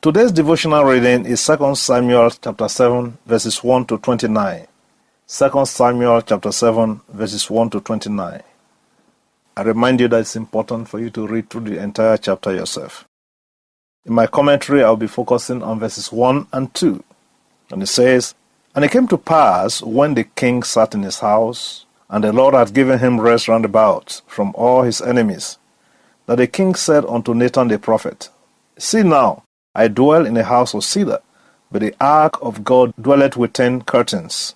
Today's devotional reading is 2 Samuel chapter 7 verses 1 to 29. 2 Samuel chapter 7 verses 1 to 29. I remind you that it's important for you to read through the entire chapter yourself. In my commentary, I'll be focusing on verses 1 and 2. And it says, "And it came to pass, when the king sat in his house, and the Lord had given him rest round about from all his enemies, that the king said unto Nathan the prophet, See now, I dwell in a house of cedar, but the ark of God dwelleth within curtains.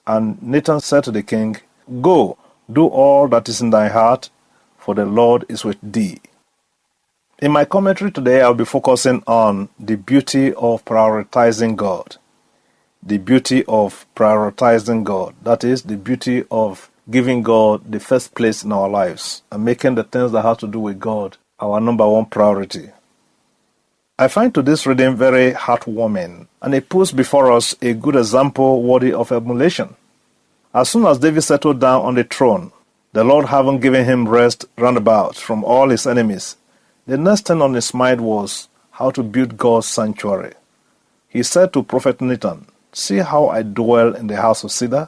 And Nathan said to the king, Go, do all that is in thy heart, for the Lord is with thee." In my commentary today, I'll be focusing on the beauty of prioritizing God. The beauty of prioritizing God. That is, the beauty of giving God the first place in our lives and making the things that have to do with God our number one priority. I find today's reading very heartwarming, and it puts before us a good example worthy of emulation. As soon as David settled down on the throne, the Lord having given him rest round about from all his enemies, the next thing on his mind was how to build God's sanctuary. He said to Prophet Nathan, "See how I dwell in the house of cedar,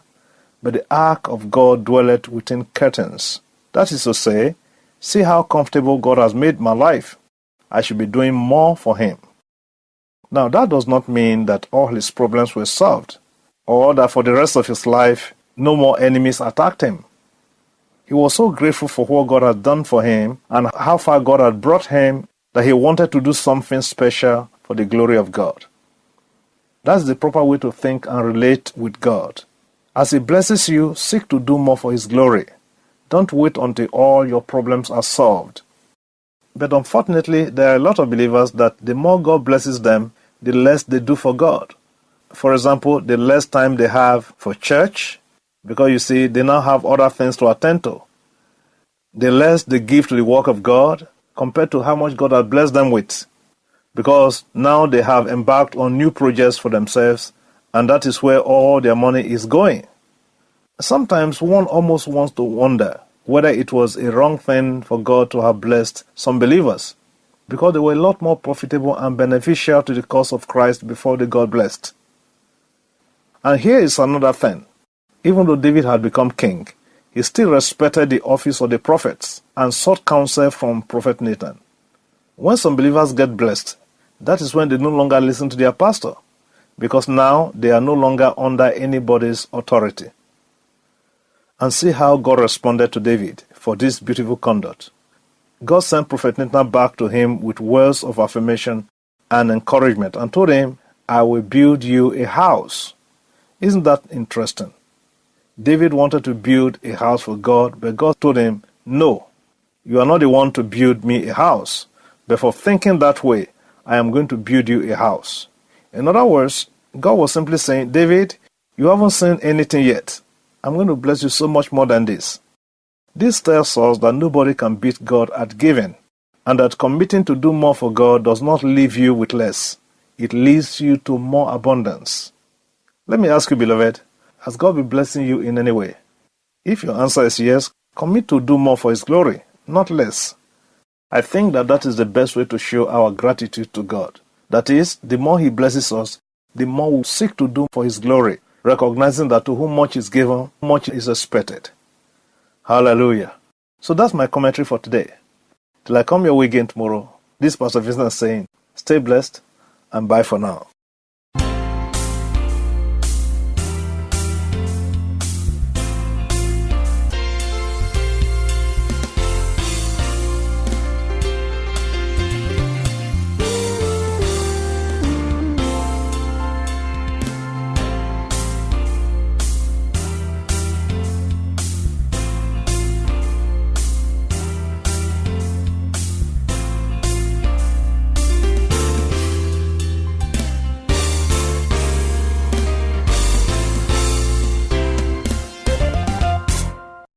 but the ark of God dwelleth within curtains." That is to say, see how comfortable God has made my life. I should be doing more for him. Now, that does not mean that all his problems were solved, or that for the rest of his life, no more enemies attacked him. He was so grateful for what God had done for him and how far God had brought him that he wanted to do something special for the glory of God. That's the proper way to think and relate with God. As he blesses you, seek to do more for his glory. Don't wait until all your problems are solved. But unfortunately, there are a lot of believers that the more God blesses them, the less they do for God. For example, the less time they have for church, because you see, they now have other things to attend to. The less they give to the work of God compared to how much God has blessed them with, because now they have embarked on new projects for themselves, and that is where all their money is going. Sometimes one almost wants to wonder whether it was a wrong thing for God to have blessed some believers, because they were a lot more profitable and beneficial to the cause of Christ before they got blessed. And here is another thing. Even though David had become king, he still respected the office of the prophets and sought counsel from Prophet Nathan. When some believers get blessed, that is when they no longer listen to their pastor, because now they are no longer under anybody's authority. And see how God responded to David for this beautiful conduct. God sent Prophet Nathan back to him with words of affirmation and encouragement and told him, "I will build you a house." Isn't that interesting? David wanted to build a house for God, but God told him, "No, you are not the one to build me a house, but for thinking that way, I am going to build you a house." In other words, God was simply saying, "David, you haven't seen anything yet. I'm going to bless you so much more than this." This tells us that nobody can beat God at giving, and that committing to do more for God does not leave you with less. It leads you to more abundance. Let me ask you, beloved, has God been blessing you in any way? If your answer is yes, commit to do more for his glory, not less. I think that is the best way to show our gratitude to God. That is, the more he blesses us, the more we seek to do for his glory, recognizing that to whom much is given, much is expected. Hallelujah. So that's my commentary for today. Till I come your way again tomorrow, this Pastor Vincent is saying, stay blessed and bye for now.